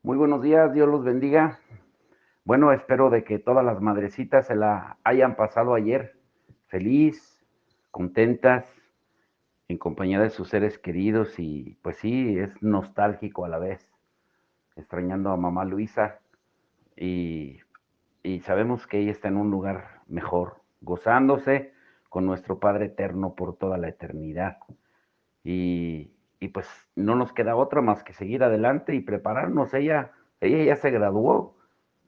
Muy buenos días, Dios los bendiga. Bueno, espero de que todas las madrecitas se la hayan pasado ayer feliz, contentas, en compañía de sus seres queridos y pues sí, es nostálgico a la vez, extrañando a mamá Luisa y, y sabemos que ella está en un lugar mejor, gozándose con nuestro Padre Eterno por toda la eternidad. Y pues no nos queda otra más que seguir adelante y prepararnos. Ella ya se graduó.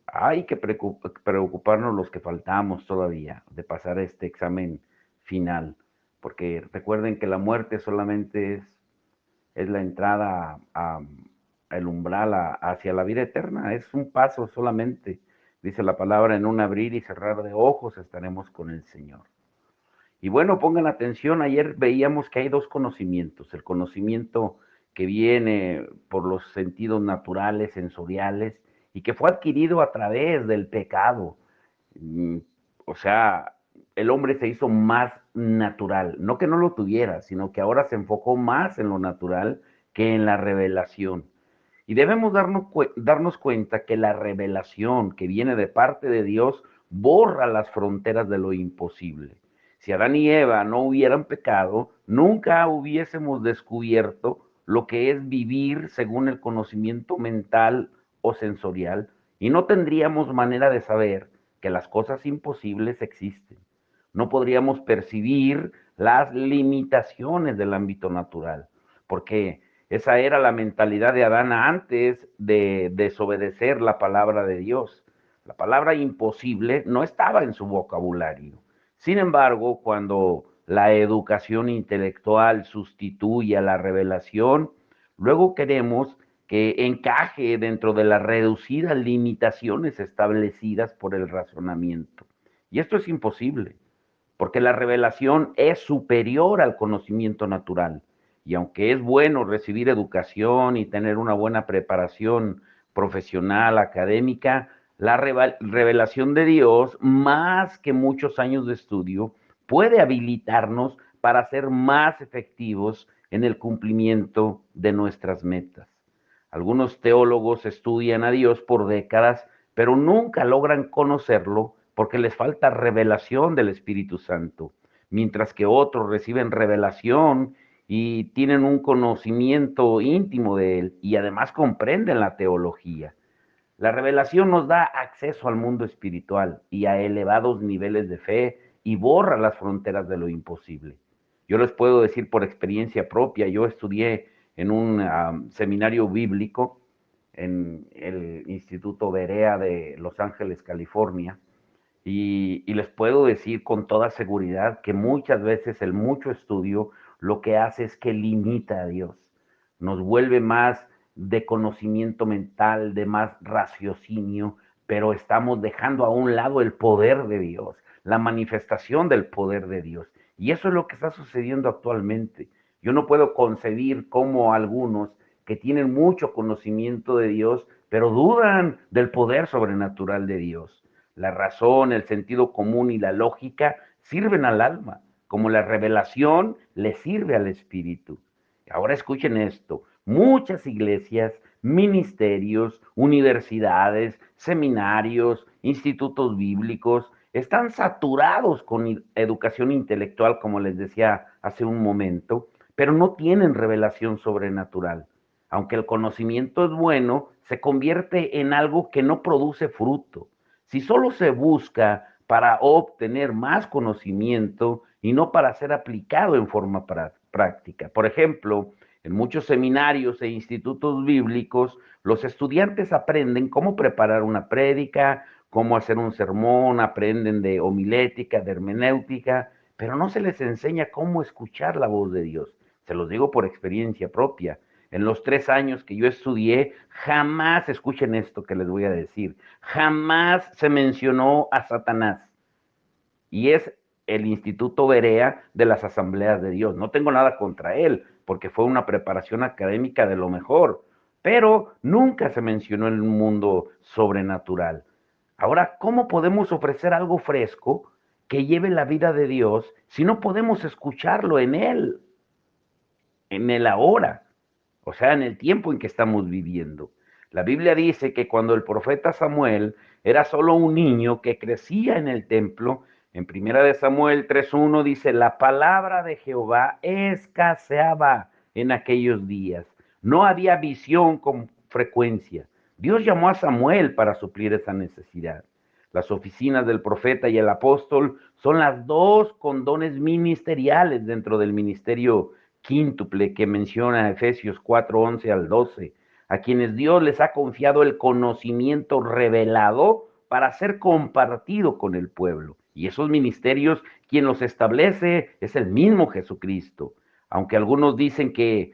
Hay que preocuparnos los que faltamos todavía de pasar este examen final, porque recuerden que la muerte solamente es la entrada el umbral hacia la vida eterna, es un paso solamente. Dice la palabra, en un abrir y cerrar de ojos estaremos con el Señor. Y bueno, pongan atención, ayer veíamos que hay dos conocimientos, el conocimiento que viene por los sentidos naturales, sensoriales, y que fue adquirido a través del pecado. Mm, O sea, el hombre se hizo más natural, no que no lo tuviera, sino que ahora se enfocó más en lo natural que en la revelación. Y debemos darnos cuenta que la revelación que viene de parte de Dios borra las fronteras de lo imposible. Si Adán y Eva no hubieran pecado, nunca hubiésemos descubierto lo que es vivir según el conocimiento mental o sensorial y no tendríamos manera de saber que las cosas imposibles existen. No podríamos percibir las limitaciones del ámbito natural, porque esa era la mentalidad de Adán antes de desobedecer la palabra de Dios. La palabra imposible no estaba en su vocabulario. Sin embargo, cuando la educación intelectual sustituye a la revelación, luego queremos que encaje dentro de las reducidas limitaciones establecidas por el razonamiento. Y esto es imposible, porque la revelación es superior al conocimiento natural. Y aunque es bueno recibir educación y tener una buena preparación profesional, académica, la revelación de Dios, más que muchos años de estudio, puede habilitarnos para ser más efectivos en el cumplimiento de nuestras metas. Algunos teólogos estudian a Dios por décadas, pero nunca logran conocerlo porque les falta revelación del Espíritu Santo, mientras que otros reciben revelación y tienen un conocimiento íntimo de Él y además comprenden la teología. La revelación nos da acceso al mundo espiritual y a elevados niveles de fe y borra las fronteras de lo imposible. Yo les puedo decir por experiencia propia, yo estudié en un seminario bíblico en el Instituto Berea de Los Ángeles, California, y les puedo decir con toda seguridad que muchas veces el mucho estudio lo que hace es que limita a Dios, nos vuelve más de conocimiento mental, de más raciocinio, pero estamos dejando a un lado el poder de Dios, la manifestación del poder de Dios. Y eso es lo que está sucediendo actualmente. Yo no puedo concebir cómo algunos que tienen mucho conocimiento de Dios, pero dudan del poder sobrenatural de Dios. La razón, el sentido común y la lógica sirven al alma, como la revelación le sirve al espíritu. Ahora escuchen esto, muchas iglesias, ministerios, universidades, seminarios, institutos bíblicos están saturados con educación intelectual, como les decía hace un momento, pero no tienen revelación sobrenatural. Aunque el conocimiento es bueno, se convierte en algo que no produce fruto. Si solo se busca para obtener más conocimiento y no para ser aplicado en forma práctica. Por ejemplo, en muchos seminarios e institutos bíblicos, los estudiantes aprenden cómo preparar una prédica, cómo hacer un sermón, aprenden de homilética, de hermenéutica, pero no se les enseña cómo escuchar la voz de Dios. Se los digo por experiencia propia. En los 3 años que yo estudié, jamás, escuchen esto que les voy a decir, jamás se mencionó a Satanás. Y es el Instituto Berea de las Asambleas de Dios. No tengo nada contra él, porque fue una preparación académica de lo mejor, pero nunca se mencionó el mundo sobrenatural. Ahora, ¿cómo podemos ofrecer algo fresco que lleve la vida de Dios si no podemos escucharlo en el ahora? O sea, en el tiempo en que estamos viviendo. La Biblia dice que cuando el profeta Samuel era solo un niño que crecía en el templo, en Primera de Samuel 3:1 dice, la palabra de Jehová escaseaba en aquellos días. No había visión con frecuencia. Dios llamó a Samuel para suplir esa necesidad. Las oficinas del profeta y el apóstol son las dos condones ministeriales dentro del ministerio quíntuple que menciona Efesios 4:11 al 12, a quienes Dios les ha confiado el conocimiento revelado para ser compartido con el pueblo. Y esos ministerios, quien los establece es el mismo Jesucristo. Aunque algunos dicen que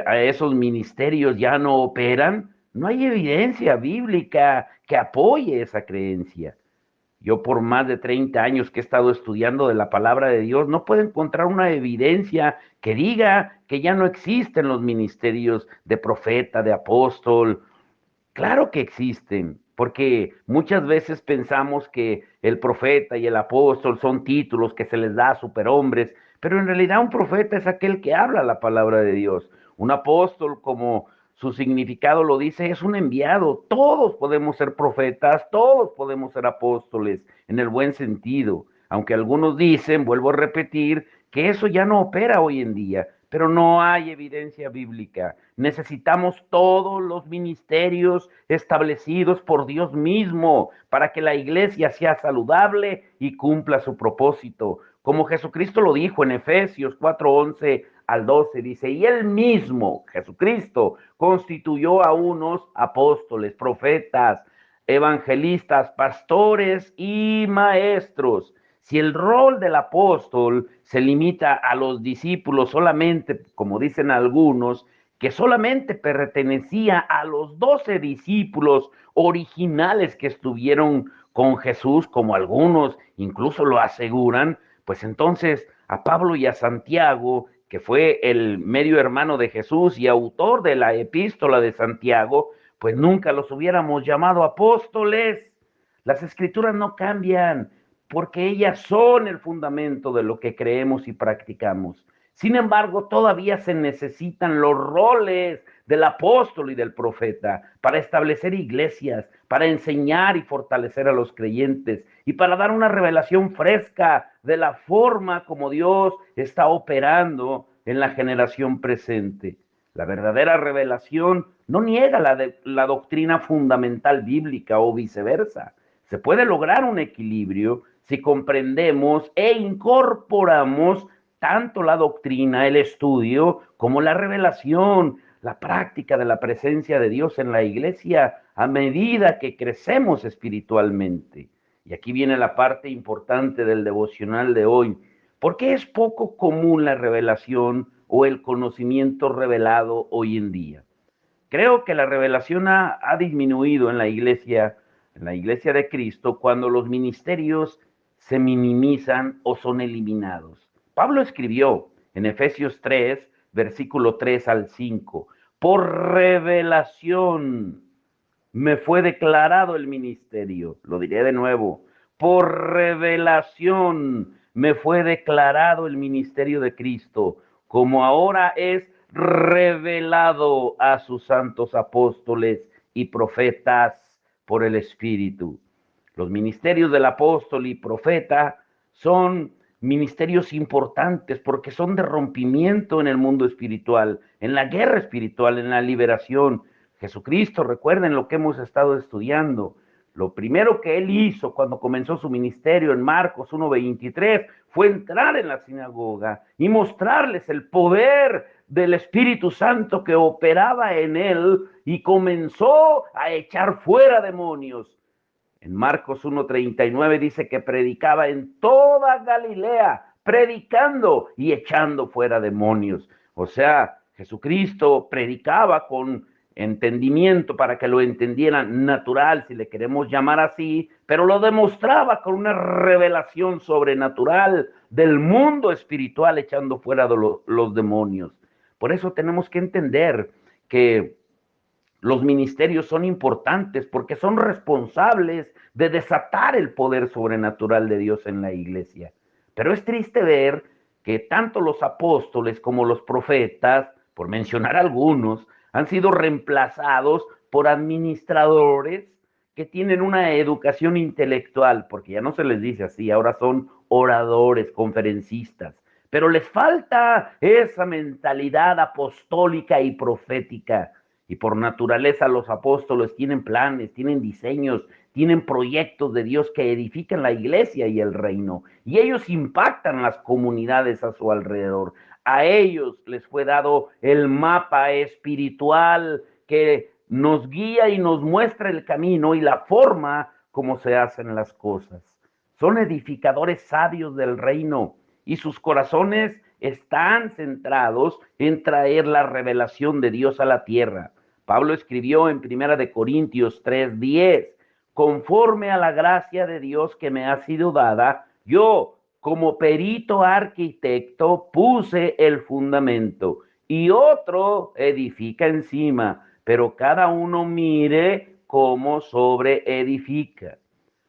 a esos ministerios ya no operan, no hay evidencia bíblica que apoye esa creencia. Yo por más de 30 años que he estado estudiando de la palabra de Dios, no puedo encontrar una evidencia que diga que ya no existen los ministerios de profeta, de apóstol. Claro que existen, porque muchas veces pensamos que el profeta y el apóstol son títulos que se les da a superhombres, pero en realidad un profeta es aquel que habla la palabra de Dios. Un apóstol, como su significado lo dice, es un enviado. Todos podemos ser profetas, todos podemos ser apóstoles, en el buen sentido. Aunque algunos dicen, vuelvo a repetir, que eso ya no opera hoy en día, pero no hay evidencia bíblica. Necesitamos todos los ministerios establecidos por Dios mismo para que la iglesia sea saludable y cumpla su propósito. Como Jesucristo lo dijo en Efesios 4:11 al 12, dice, y él mismo, Jesucristo, constituyó a unos apóstoles, profetas, evangelistas, pastores y maestros. Si el rol del apóstol se limita a los discípulos solamente, como dicen algunos, que solamente pertenecía a los 12 discípulos originales que estuvieron con Jesús, como algunos incluso lo aseguran, pues entonces a Pablo y a Santiago, que fue el medio hermano de Jesús y autor de la epístola de Santiago, pues nunca los hubiéramos llamado apóstoles. Las escrituras no cambian, porque ellas son el fundamento de lo que creemos y practicamos. Sin embargo, todavía se necesitan los roles del apóstol y del profeta para establecer iglesias, para enseñar y fortalecer a los creyentes y para dar una revelación fresca de la forma como Dios está operando en la generación presente. La verdadera revelación no niega la doctrina fundamental bíblica o viceversa. Se puede lograr un equilibrio si comprendemos e incorporamos tanto la doctrina, el estudio, como la revelación, la práctica de la presencia de Dios en la iglesia a medida que crecemos espiritualmente. Y aquí viene la parte importante del devocional de hoy. ¿Por qué es poco común la revelación o el conocimiento revelado hoy en día? Creo que la revelación ha disminuido en la iglesia de Cristo, cuando los ministerios se minimizan o son eliminados. Pablo escribió en Efesios 3, versículo 3 al 5, por revelación me fue declarado el ministerio. Lo diré de nuevo. Por revelación me fue declarado el ministerio de Cristo, como ahora es revelado a sus santos apóstoles y profetas por el Espíritu. Los ministerios del apóstol y profeta son ministerios importantes porque son de rompimiento en el mundo espiritual, en la guerra espiritual, en la liberación. Jesucristo, recuerden lo que hemos estado estudiando. Lo primero que él hizo cuando comenzó su ministerio en Marcos 1:23 fue entrar en la sinagoga y mostrarles el poder del Espíritu Santo que operaba en él y comenzó a echar fuera demonios. En Marcos 1:39 dice que predicaba en toda Galilea, predicando y echando fuera demonios. O sea, Jesucristo predicaba con entendimiento para que lo entendieran natural, si le queremos llamar así, pero lo demostraba con una revelación sobrenatural del mundo espiritual, echando fuera de los demonios. Por eso tenemos que entender que los ministerios son importantes porque son responsables de desatar el poder sobrenatural de Dios en la iglesia. Pero es triste ver que tanto los apóstoles como los profetas, por mencionar algunos, han sido reemplazados por administradores que tienen una educación intelectual, porque ya no se les dice así, ahora son oradores, conferencistas, pero les falta esa mentalidad apostólica y profética. Y por naturaleza los apóstoles tienen planes, tienen diseños, tienen proyectos de Dios que edifican la iglesia y el reino. Y ellos impactan las comunidades a su alrededor. A ellos les fue dado el mapa espiritual que nos guía y nos muestra el camino y la forma como se hacen las cosas. Son edificadores sabios del reino y sus corazones están centrados en traer la revelación de Dios a la tierra. Pablo escribió en 1 Corintios 3:10, conforme a la gracia de Dios que me ha sido dada, yo, como perito arquitecto, puse el fundamento y otro edifica encima, pero cada uno mire cómo sobreedifica.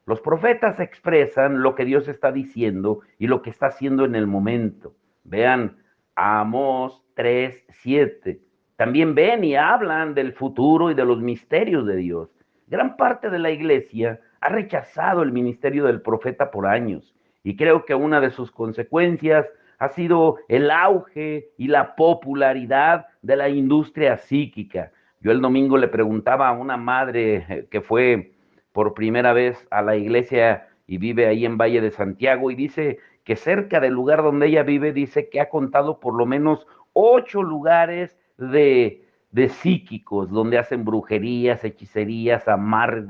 Los profetas expresan lo que Dios está diciendo y lo que está haciendo en el momento. Vean Amós 3:7. También ven y hablan del futuro y de los misterios de Dios. Gran parte de la iglesia ha rechazado el ministerio del profeta por años y creo que una de sus consecuencias ha sido el auge y la popularidad de la industria psíquica. Yo el domingo le preguntaba a una madre que fue por primera vez a la iglesia y vive ahí en Valle de Santiago y dice que cerca del lugar donde ella vive, dice que ha contado por lo menos 8 lugares de psíquicos, donde hacen brujerías, hechicerías, amarres,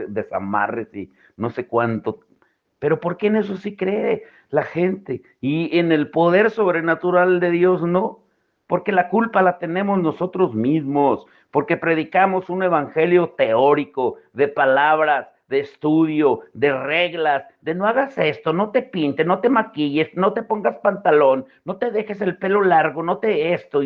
desamarres y no sé cuánto. Pero ¿por qué en eso sí cree la gente? Y en el poder sobrenatural de Dios no. Porque la culpa la tenemos nosotros mismos, porque predicamos un evangelio teórico, de palabras, de estudio, de reglas, de no hagas esto, no te pintes, no te maquilles, no te pongas pantalón, no te dejes el pelo largo, no te esto.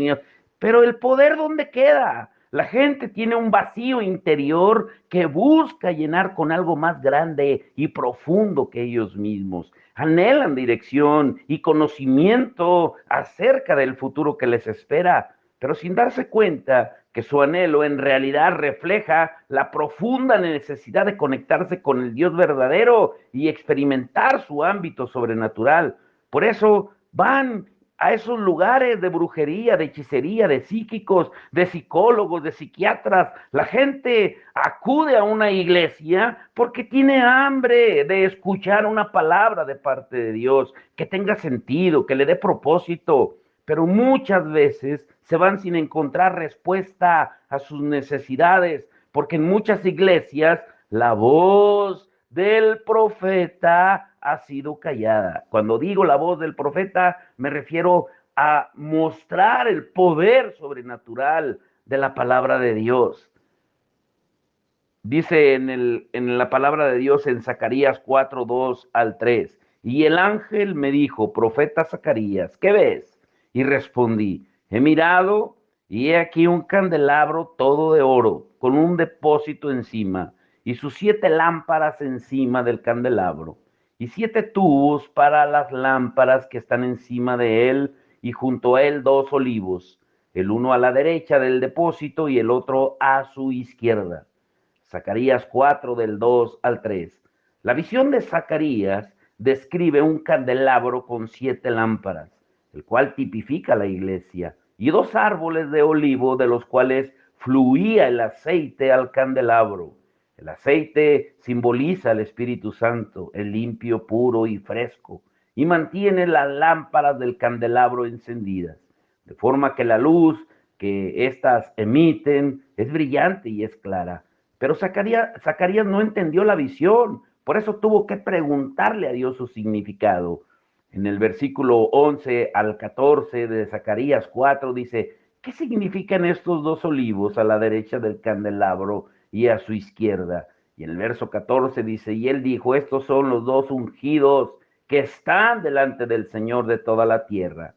Pero el poder, ¿dónde queda? La gente tiene un vacío interior que busca llenar con algo más grande y profundo que ellos mismos. Anhelan dirección y conocimiento acerca del futuro que les espera, pero sin darse cuenta que su anhelo en realidad refleja la profunda necesidad de conectarse con el Dios verdadero y experimentar su ámbito sobrenatural. Por eso van a esos lugares de brujería, de hechicería, de psíquicos, de psicólogos, de psiquiatras. La gente acude a una iglesia porque tiene hambre de escuchar una palabra de parte de Dios, que tenga sentido, que le dé propósito. Pero muchas veces se van sin encontrar respuesta a sus necesidades, porque en muchas iglesias la voz del profeta ha sido callada. Cuando digo la voz del profeta, me refiero a mostrar el poder sobrenatural de la palabra de Dios. Dice en la palabra de Dios en Zacarías 4:2-3, y el ángel me dijo, profeta Zacarías, ¿qué ves? Y respondí, he mirado y he aquí un candelabro todo de oro, con un depósito encima, y sus 7 lámparas encima del candelabro, y 7 tubos para las lámparas que están encima de él, y junto a él 2 olivos, el uno a la derecha del depósito y el otro a su izquierda. Zacarías 4 del 2-3. La visión de Zacarías describe un candelabro con 7 lámparas, el cual tipifica la iglesia, y 2 árboles de olivo de los cuales fluía el aceite al candelabro. El aceite simboliza el Espíritu Santo, el limpio, puro y fresco, y mantiene las lámparas del candelabro encendidas, de forma que la luz que éstas emiten es brillante y es clara. Pero Zacarías no entendió la visión, por eso tuvo que preguntarle a Dios su significado. En el versículo 11-14 de Zacarías 4 dice, ¿qué significan estos 2 olivos a la derecha del candelabro y a su izquierda? Y en el verso 14 dice, y él dijo, estos son los 2 ungidos que están delante del Señor de toda la tierra.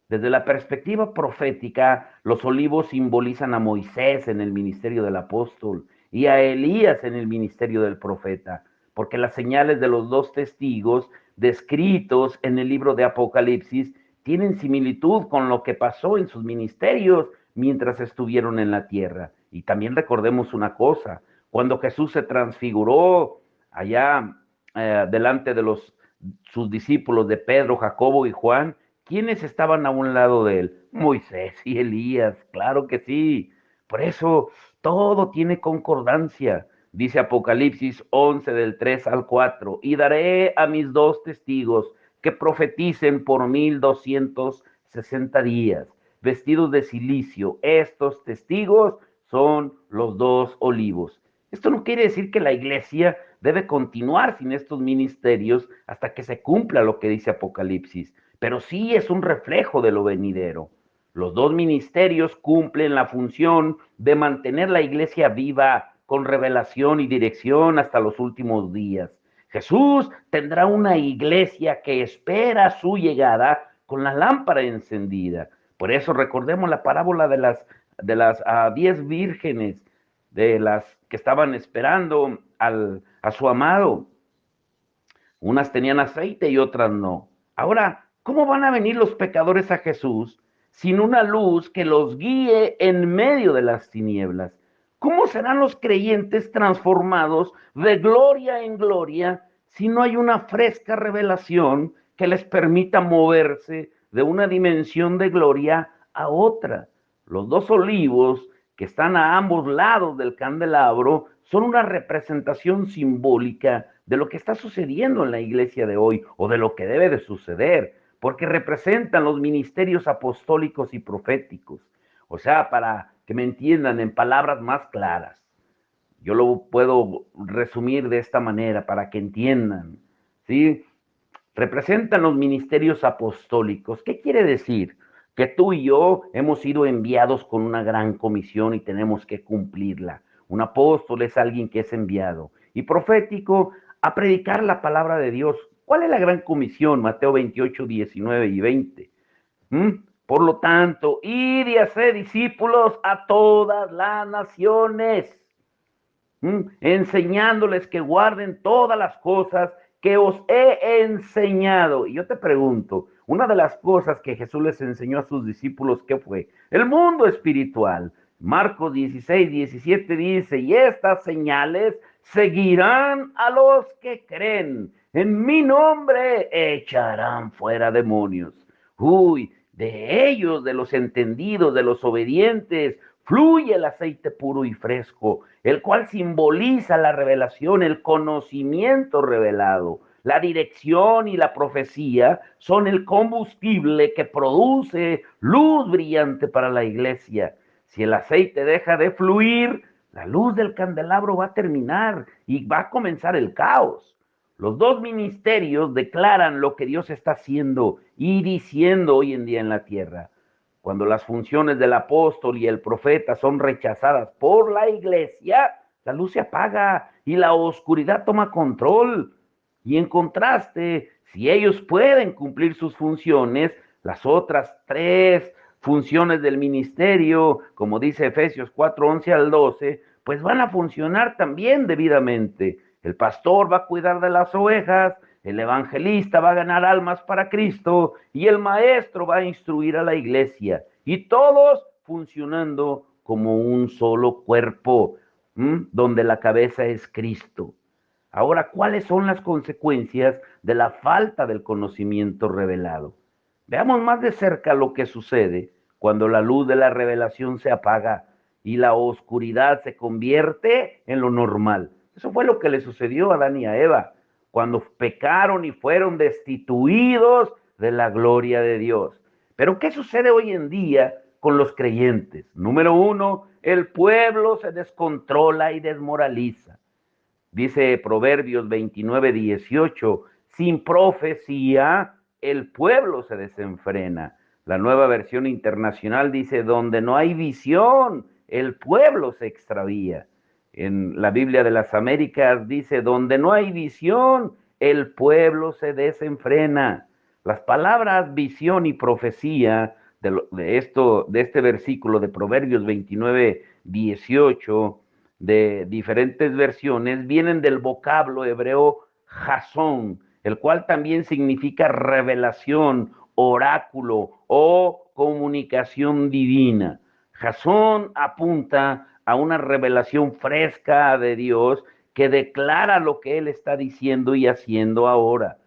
Desde la perspectiva profética, los olivos simbolizan a Moisés en el ministerio del apóstol y a Elías en el ministerio del profeta, porque las señales de los 2 testigos descritos en el libro de Apocalipsis tienen similitud con lo que pasó en sus ministerios mientras estuvieron en la tierra. Y también recordemos una cosa, cuando Jesús se transfiguró allá delante de sus discípulos de Pedro, Jacobo y Juan, ¿quiénes estaban a un lado de él? Moisés y Elías, claro que sí. Por eso todo tiene concordancia. Dice Apocalipsis 11 del 3 al 4, y daré a mis dos testigos que profeticen por 1260 días, vestidos de cilicio. Estos testigos son los dos olivos. Esto no quiere decir que la iglesia debe continuar sin estos ministerios hasta que se cumpla lo que dice Apocalipsis, pero sí es un reflejo de lo venidero. Los dos ministerios cumplen la función de mantener la iglesia viva con revelación y dirección hasta los últimos días. Jesús tendrá una iglesia que espera su llegada con la lámpara encendida. Por eso recordemos la parábola de las 10 vírgenes, de las que estaban esperando a su amado. Unas tenían aceite y otras no. Ahora, ¿cómo van a venir los pecadores a Jesús sin una luz que los guíe en medio de las tinieblas? ¿Cómo serán los creyentes transformados de gloria en gloria si no hay una fresca revelación que les permita moverse de una dimensión de gloria a otra? Los dos olivos que están a ambos lados del candelabro son una representación simbólica de lo que está sucediendo en la iglesia de hoy o de lo que debe de suceder, porque representan los ministerios apostólicos y proféticos. O sea, para que me entiendan en palabras más claras, yo lo puedo resumir de esta manera para que entiendan, ¿sí? Representan los ministerios apostólicos. ¿Qué quiere decir? Que tú y yo hemos sido enviados con una gran comisión y tenemos que cumplirla. Un apóstol es alguien que es enviado. Y profético, a predicar la palabra de Dios. ¿Cuál es la gran comisión? Mateo 28, 19 y 20. Por lo tanto, id y haced discípulos a todas las naciones, enseñándoles que guarden todas las cosas que os he enseñado. Y yo te pregunto, una de las cosas que Jesús les enseñó a sus discípulos, ¿qué fue? El mundo espiritual. Marcos 16, 17 dice, y estas señales seguirán a los que creen. En mi nombre echarán fuera demonios. Uy, de ellos, de los entendidos, de los obedientes, fluye el aceite puro y fresco, el cual simboliza la revelación, el conocimiento revelado. La dirección y la profecía son el combustible que produce luz brillante para la iglesia. Si el aceite deja de fluir, la luz del candelabro va a terminar y va a comenzar el caos. Los dos ministerios declaran lo que Dios está haciendo y diciendo hoy en día en la tierra. Cuando las funciones del apóstol y el profeta son rechazadas por la iglesia, la luz se apaga y la oscuridad toma control. Y en contraste, si ellos pueden cumplir sus funciones, las otras tres funciones del ministerio, como dice Efesios 4, 11 al 12, pues van a funcionar también debidamente. El pastor va a cuidar de las ovejas, el evangelista va a ganar almas para Cristo y el maestro va a instruir a la iglesia. Y todos funcionando como un solo cuerpo, donde la cabeza es Cristo. Ahora, ¿cuáles son las consecuencias de la falta del conocimiento revelado? Veamos más de cerca lo que sucede cuando la luz de la revelación se apaga y la oscuridad se convierte en lo normal. Eso fue lo que le sucedió a Adán y a Eva cuando pecaron y fueron destituidos de la gloria de Dios. Pero ¿qué sucede hoy en día con los creyentes? Número uno, el pueblo se descontrola y desmoraliza. Dice Proverbios 29, 18, sin profecía el pueblo se desenfrena. La Nueva Versión Internacional dice, donde no hay visión, el pueblo se extravía. En la Biblia de las Américas dice, donde no hay visión, el pueblo se desenfrena. Las palabras visión y profecía de este versículo de Proverbios 29, 18, de diferentes versiones, vienen del vocablo hebreo jasón, el cual también significa revelación, oráculo o comunicación divina. Jasón apunta a una revelación fresca de Dios que declara lo que Él está diciendo y haciendo ahora.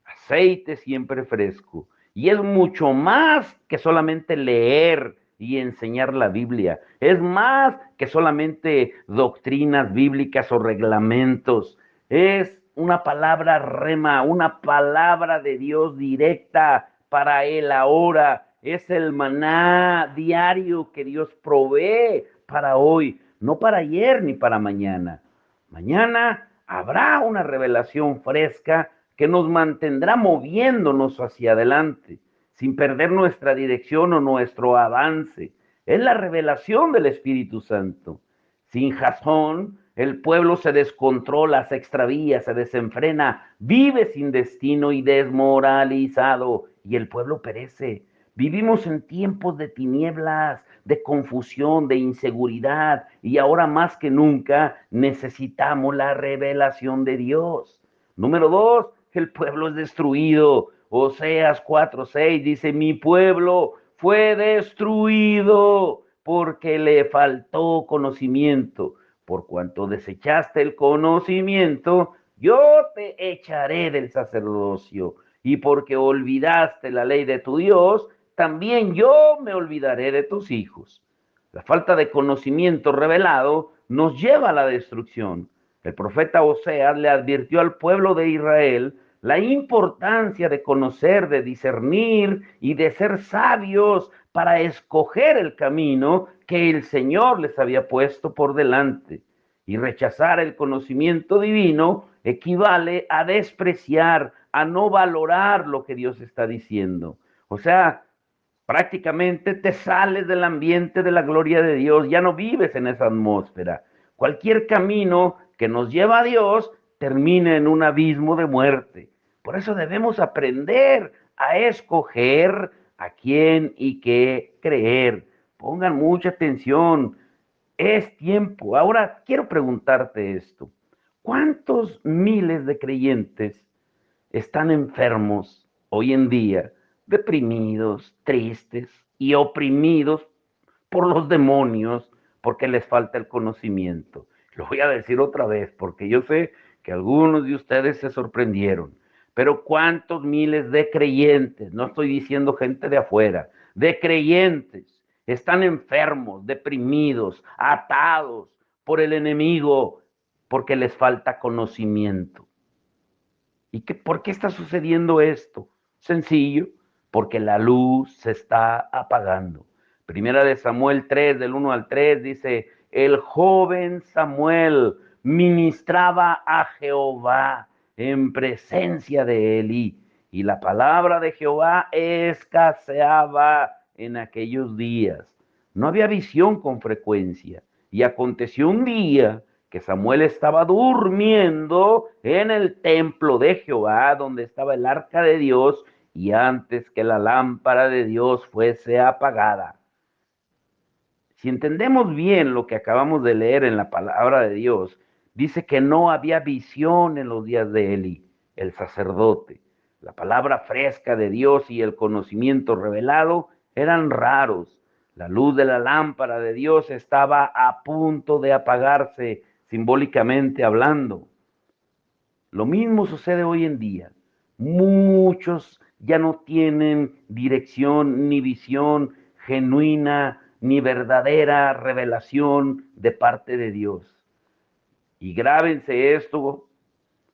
Aceite siempre fresco. Y es mucho más que solamente leer y enseñar la Biblia. Es más que solamente doctrinas bíblicas o reglamentos. Es una palabra rema, una palabra de Dios directa para él ahora. Es el maná diario que Dios provee para hoy, no para ayer ni para mañana. Mañana habrá una revelación fresca que nos mantendrá moviéndonos hacia adelante, sin perder nuestra dirección o nuestro avance. Es la revelación del Espíritu Santo. Sin Jasón, el pueblo se descontrola, se extravía, se desenfrena, vive sin destino y desmoralizado, y el pueblo perece. Vivimos en tiempos de tinieblas, de confusión, de inseguridad, y ahora más que nunca necesitamos la revelación de Dios. Número dos, el pueblo es destruido. Oseas 4:6 dice, mi pueblo fue destruido porque le faltó conocimiento. Por cuanto desechaste el conocimiento, yo te echaré del sacerdocio. Y porque olvidaste la ley de tu Dios, también yo me olvidaré de tus hijos. La falta de conocimiento revelado nos lleva a la destrucción. El profeta Oseas le advirtió al pueblo de Israel la importancia de conocer, de discernir y de ser sabios para escoger el camino que el Señor les había puesto por delante. Y rechazar el conocimiento divino equivale a despreciar, a no valorar lo que Dios está diciendo. O sea, prácticamente te sales del ambiente de la gloria de Dios, ya no vives en esa atmósfera. Cualquier camino que nos lleva a Dios termina en un abismo de muerte. Por eso debemos aprender a escoger a quién y qué creer. Pongan mucha atención, es tiempo. Ahora quiero preguntarte esto. ¿Cuántos miles de creyentes están enfermos hoy en día, deprimidos, tristes y oprimidos por los demonios porque les falta el conocimiento? Lo voy a decir otra vez porque yo sé que algunos de ustedes se sorprendieron, pero ¿cuántos miles de creyentes, no estoy diciendo gente de afuera, de creyentes, están enfermos, deprimidos, atados por el enemigo porque les falta conocimiento? ¿Y por qué está sucediendo esto? Sencillo, porque la luz se está apagando. Primera de Samuel 3, del 1 al 3, dice, el joven Samuel ministraba a Jehová en presencia de Elí, y la palabra de Jehová escaseaba en aquellos días. No había visión con frecuencia. Y aconteció un día que Samuel estaba durmiendo en el templo de Jehová, donde estaba el arca de Dios, y antes que la lámpara de Dios fuese apagada. Si entendemos bien lo que acabamos de leer en la palabra de Dios, dice que no había visión en los días de Eli, el sacerdote. La palabra fresca de Dios y el conocimiento revelado eran raros. La luz de la lámpara de Dios estaba a punto de apagarse, simbólicamente hablando. Lo mismo sucede hoy en día. Muchos ya no tienen dirección ni visión genuina ni verdadera revelación de parte de Dios. Y grábense esto,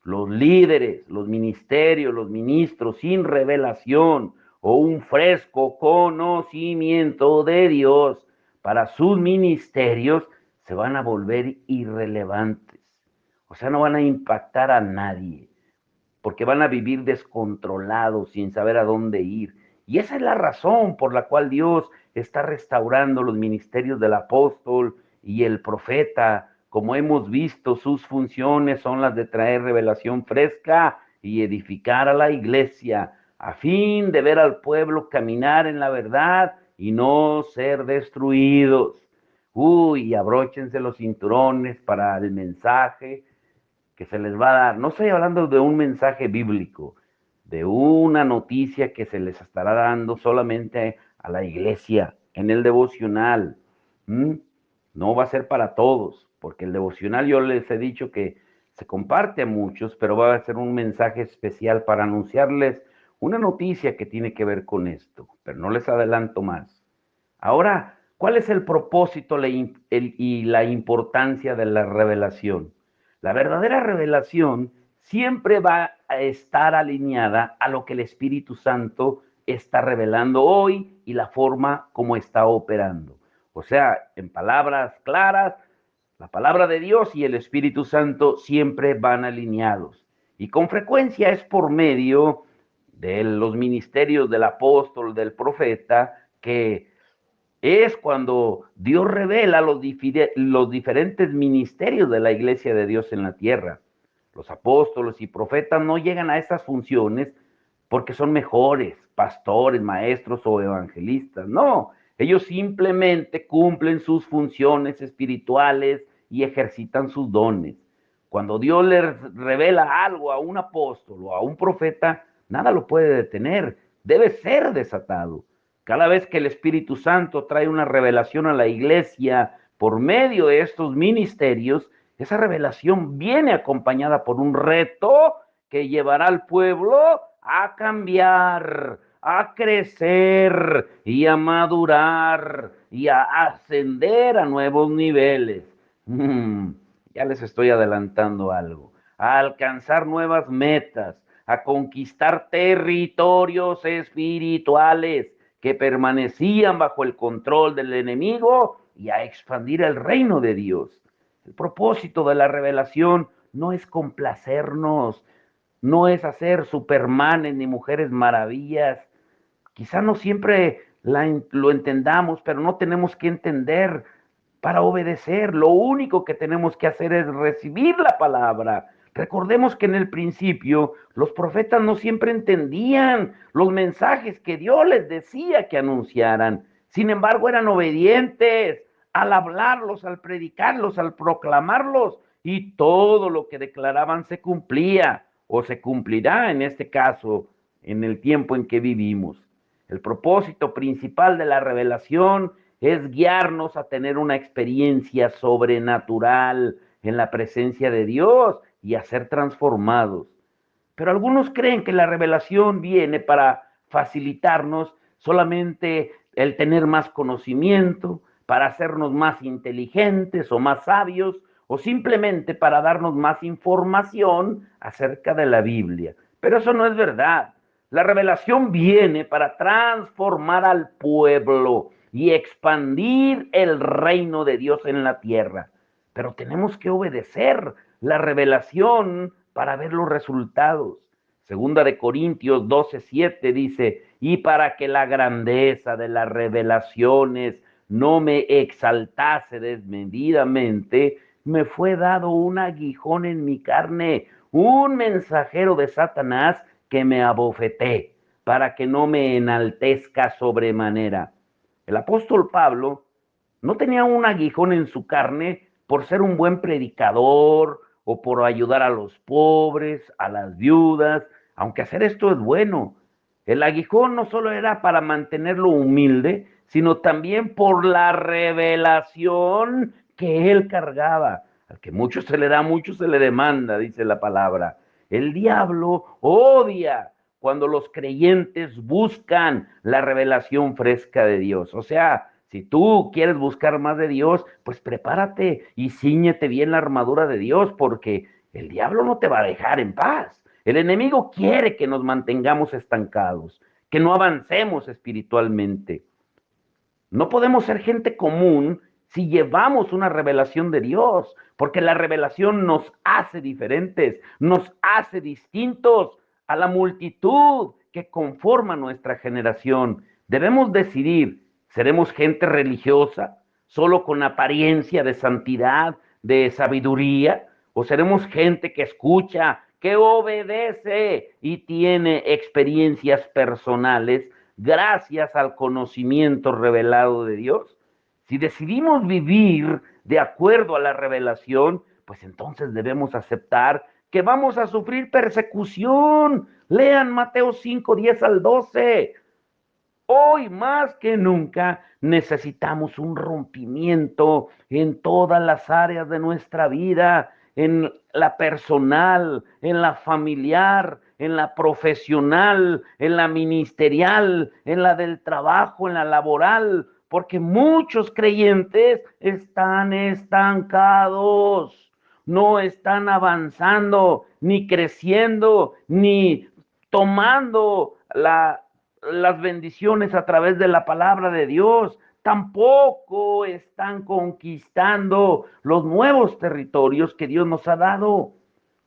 los líderes, los ministerios, los ministros sin revelación o un fresco conocimiento de Dios para sus ministerios se van a volver irrelevantes. O sea, no van a impactar a nadie, porque van a vivir descontrolados, sin saber a dónde ir. Y esa es la razón por la cual Dios está restaurando los ministerios del apóstol y el profeta. Como hemos visto, sus funciones son las de traer revelación fresca y edificar a la iglesia, a fin de ver al pueblo caminar en la verdad y no ser destruidos. Uy, abróchense los cinturones para el mensaje que se les va a dar. No estoy hablando de un mensaje bíblico, de una noticia que se les estará dando solamente a la iglesia en el devocional. ¿Mm? No va a ser para todos, porque el devocional yo les he dicho que se comparte a muchos, pero va a ser un mensaje especial para anunciarles una noticia que tiene que ver con esto, pero no les adelanto más. Ahora, ¿cuál es el propósito y la importancia de la revelación? La verdadera revelación siempre va a estar alineada a lo que el Espíritu Santo está revelando hoy y la forma como está operando. O sea, en palabras claras, la palabra de Dios y el Espíritu Santo siempre van alineados. Y con frecuencia es por medio de los ministerios del apóstol, del profeta, que es cuando Dios revela los diferentes ministerios de la iglesia de Dios en la tierra. Los apóstoles y profetas no llegan a esas funciones porque son mejores pastores, maestros o evangelistas. No, ellos simplemente cumplen sus funciones espirituales y ejercitan sus dones. Cuando Dios les revela algo a un apóstol o a un profeta, nada lo puede detener. Debe ser desatado. Cada vez que el Espíritu Santo trae una revelación a la iglesia por medio de estos ministerios, esa revelación viene acompañada por un reto que llevará al pueblo a cambiar, a crecer y a madurar y a ascender a nuevos niveles. Ya les estoy adelantando algo. A alcanzar nuevas metas, a conquistar territorios espirituales que permanecían bajo el control del enemigo y a expandir el reino de Dios. El propósito de la revelación no es complacernos, no es hacer supermanes ni mujeres maravillas. Quizá no siempre lo entendamos, pero no tenemos que entender para obedecer. Lo único que tenemos que hacer es recibir la palabra. Recordemos que en el principio los profetas no siempre entendían los mensajes que Dios les decía que anunciaran. Sin embargo, eran obedientes al hablarlos, al predicarlos, al proclamarlos, y todo lo que declaraban se cumplía o se cumplirá en este caso en el tiempo en que vivimos. El propósito principal de la revelación es guiarnos a tener una experiencia sobrenatural en la presencia de Dios y a ser transformados. Pero algunos creen que la revelación viene para facilitarnos solamente el tener más conocimiento, para hacernos más inteligentes o más sabios, o simplemente para darnos más información acerca de la Biblia. Pero eso no es verdad. La revelación viene para transformar al pueblo y expandir el reino de Dios en la tierra. Pero tenemos que obedecer la revelación para ver los resultados. Segunda de Corintios 12:7 dice, y para que la grandeza de las revelaciones no me exaltase desmedidamente, me fue dado un aguijón en mi carne, un mensajero de Satanás que me abofeté, para que no me enaltezca sobremanera. El apóstol Pablo no tenía un aguijón en su carne por ser un buen predicador o por ayudar a los pobres, a las viudas, aunque hacer esto es bueno. El aguijón no solo era para mantenerlo humilde, sino también por la revelación que él cargaba. Al que mucho se le da, mucho se le demanda, dice la palabra. El diablo odia cuando los creyentes buscan la revelación fresca de Dios. O sea, si tú quieres buscar más de Dios, pues prepárate y cíñete bien la armadura de Dios, porque el diablo no te va a dejar en paz. El enemigo quiere que nos mantengamos estancados, que no avancemos espiritualmente. No podemos ser gente común si llevamos una revelación de Dios, porque la revelación nos hace diferentes, nos hace distintos a la multitud que conforma nuestra generación. Debemos decidir, ¿seremos gente religiosa, solo con apariencia de santidad, de sabiduría? ¿O seremos gente que escucha, que obedece y tiene experiencias personales gracias al conocimiento revelado de Dios? Si decidimos vivir de acuerdo a la revelación, pues entonces debemos aceptar que vamos a sufrir persecución. Lean Mateo 5, 10 al 12. Hoy más que nunca necesitamos un rompimiento en todas las áreas de nuestra vida, en la personal, en la familiar, en la profesional, en la ministerial, en la del trabajo, en la laboral, porque muchos creyentes están estancados, no están avanzando, ni creciendo, ni tomando las bendiciones a través de la palabra de Dios. Tampoco están conquistando los nuevos territorios que Dios nos ha dado.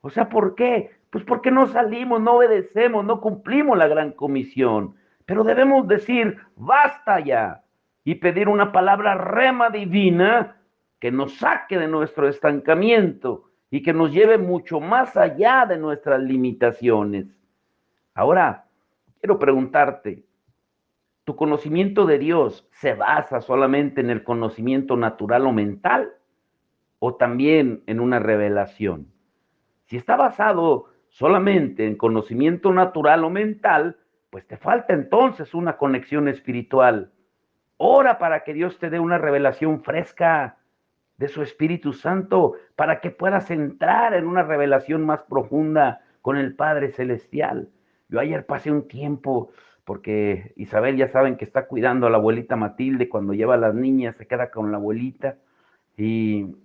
O sea, ¿por qué? Pues porque no salimos, no obedecemos, no cumplimos la gran comisión. Pero debemos decir, basta ya, y pedir una palabra rema divina que nos saque de nuestro estancamiento y que nos lleve mucho más allá de nuestras limitaciones. Ahora, quiero preguntarte, ¿tu conocimiento de Dios se basa solamente en el conocimiento natural o mental o también en una revelación? Si está basado solamente en conocimiento natural o mental, pues te falta entonces una conexión espiritual. Ora para que Dios te dé una revelación fresca de su Espíritu Santo, para que puedas entrar en una revelación más profunda con el Padre Celestial. Yo ayer pasé un tiempo, porque Isabel ya saben que está cuidando a la abuelita Matilde, cuando lleva a las niñas se queda con la abuelita, y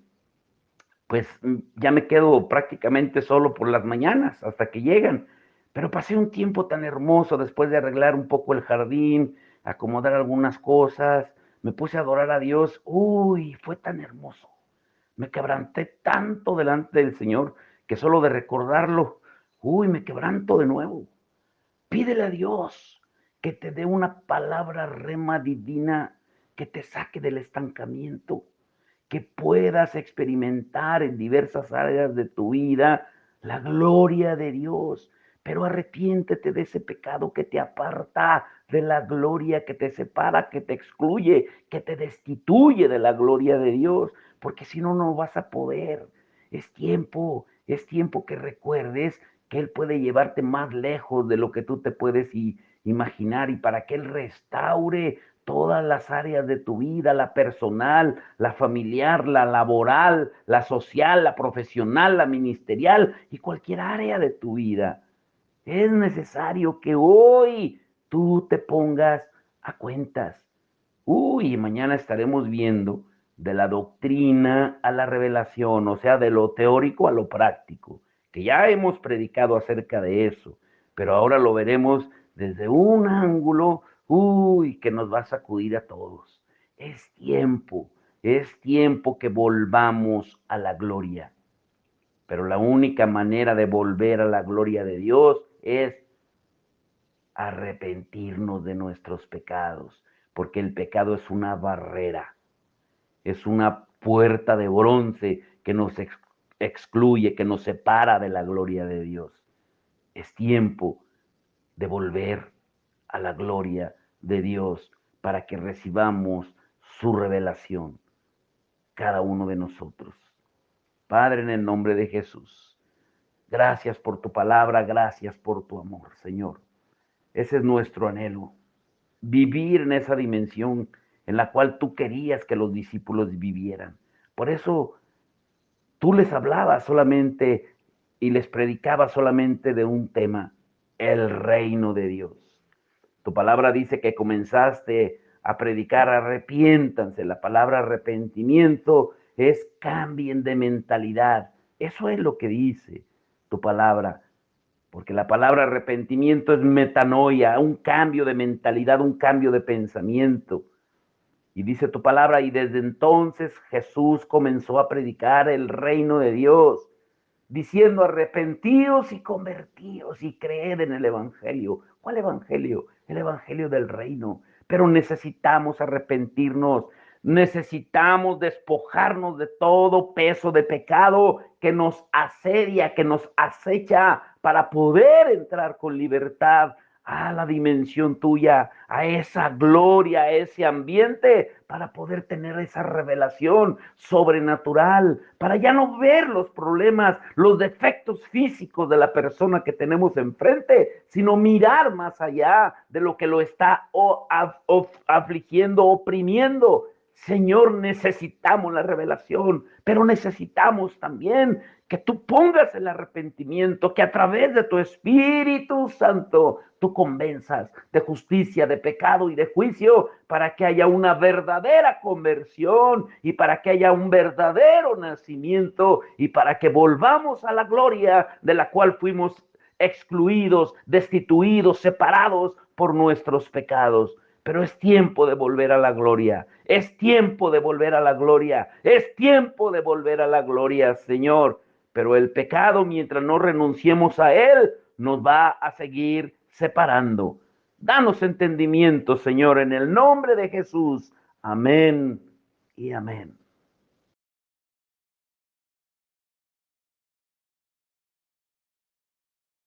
pues ya me quedo prácticamente solo por las mañanas hasta que llegan. Pero pasé un tiempo tan hermoso después de arreglar un poco el jardín, acomodar algunas cosas, me puse a adorar a Dios. Uy, fue tan hermoso. Me quebranté tanto delante del Señor que solo de recordarlo, uy, me quebranto de nuevo. Pídele a Dios que te dé una palabra rema divina que te saque del estancamiento, que puedas experimentar en diversas áreas de tu vida la gloria de Dios. Pero arrepiéntete de ese pecado que te aparta de la gloria, que te separa, que te excluye, que te destituye de la gloria de Dios, porque si no, no vas a poder. Es tiempo que recuerdes que Él puede llevarte más lejos de lo que tú te puedes imaginar, y para que Él restaure todas las áreas de tu vida, la personal, la familiar, la laboral, la social, la profesional, la ministerial y cualquier área de tu vida. Es necesario que hoy tú te pongas a cuentas. Uy, mañana estaremos viendo de la doctrina a la revelación, o sea, de lo teórico a lo práctico, que ya hemos predicado acerca de eso, pero ahora lo veremos desde un ángulo, uy, que nos va a sacudir a todos. Es tiempo que volvamos a la gloria, pero la única manera de volver a la gloria de Dios es arrepentirnos de nuestros pecados, porque el pecado es una barrera, es una puerta de bronce que nos excluye, que nos separa de la gloria de Dios. Es tiempo de volver a la gloria de Dios para que recibamos su revelación, cada uno de nosotros. Padre, en el nombre de Jesús, gracias por tu palabra, gracias por tu amor, Señor. Ese es nuestro anhelo, vivir en esa dimensión en la cual tú querías que los discípulos vivieran. Por eso tú les hablabas solamente y les predicabas solamente de un tema, el reino de Dios. Tu palabra dice que comenzaste a predicar, arrepiéntanse. La palabra arrepentimiento es cambien de mentalidad. Eso es lo que dice tu palabra. Porque la palabra arrepentimiento es metanoia, un cambio de mentalidad, un cambio de pensamiento. Y dice tu palabra, y desde entonces Jesús comenzó a predicar el reino de Dios, diciendo arrepentíos y convertíos y creed en el Evangelio. ¿Cuál Evangelio? El Evangelio del reino. Pero necesitamos arrepentirnos, necesitamos despojarnos de todo peso de pecado que nos asedia, que nos acecha, para poder entrar con libertad a la dimensión tuya, a esa gloria, a ese ambiente, para poder tener esa revelación sobrenatural, para ya no ver los problemas, los defectos físicos de la persona que tenemos enfrente, sino mirar más allá de lo que lo está afligiendo, oprimiendo. Señor, necesitamos la revelación, pero necesitamos también que tú pongas el arrepentimiento, que a través de tu Espíritu Santo tú convenzas de justicia, de pecado y de juicio, para que haya una verdadera conversión y para que haya un verdadero nacimiento y para que volvamos a la gloria de la cual fuimos excluidos, destituidos, separados por nuestros pecados. Pero es tiempo de volver a la gloria, es tiempo de volver a la gloria, es tiempo de volver a la gloria, Señor. Pero el pecado, mientras no renunciemos a él, nos va a seguir separando. Danos entendimiento, Señor, en el nombre de Jesús. Amén y amén.